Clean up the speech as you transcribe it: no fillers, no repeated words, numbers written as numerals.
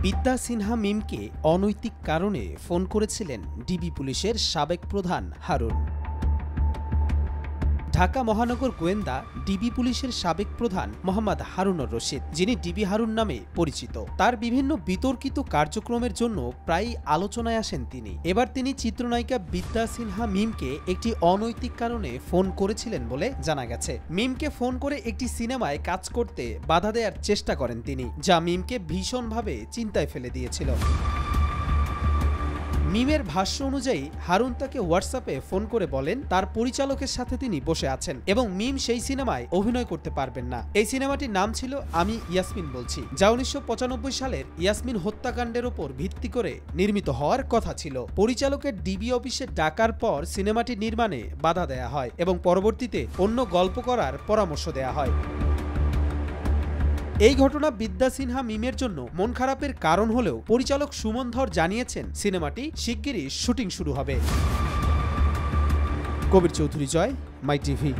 বিদ্যা সিনহা মিমকে অনৈতিক কারণে ফোন করেছিলেন ডিবি পুলিশের সাবেক প্রধান হারুন। ঢাকা মহানগর গোয়েন্দা ডিবি পুলিশের সাবেক প্রধান মোহাম্মদ হারুনুর রশিদ, যিনি ডিবি হারুন নামে পরিচিত, তার বিভিন্ন বিতর্কিত কার্যক্রমের জন্য প্রায়ই আলোচনায় আসেন তিনি। এবার তিনি চিত্রনায়িকা বিদ্যা সিনহা মিমকে একটি অনৈতিক কারণে ফোন করেছিলেন বলে জানা গেছে। মিমকে ফোন করে একটি সিনেমায় কাজ করতে বাধা দেওয়ার চেষ্টা করেন তিনি, যা মিমকে ভীষণভাবে চিন্তায় ফেলে দিয়েছিল। মিমের ভাষ্য অনুযায়ী হারুন তাকে হোয়াটসঅ্যাপে ফোন করে বলেন তার পরিচালকের সাথে তিনি বসে আছেন এবং মিম সেই সিনেমায় অভিনয় করতে পারবেন না। এই সিনেমাটির নাম ছিল আমি ইয়াসমিন বলছি, যা 1995 সালের ইয়াসমিন হত্যাকাণ্ডের ওপর ভিত্তি করে নির্মিত হওয়ার কথা ছিল। পরিচালকের ডিবি অফিসে ডাকার পর সিনেমাটি নির্মাণে বাধা দেয়া হয় এবং পরবর্তীতে অন্য গল্প করার পরামর্শ দেয়া হয়। এই ঘটনা বিদ্যা সিনহা মিমের জন্য মন খারাপের কারণ হলেও পরিচালক সুমন ধর জানিয়েছেন সিনেমাটি শিগগিরই শুটিং শুরু হবে। কবির চৌধুরী জয়, মাই টিভি।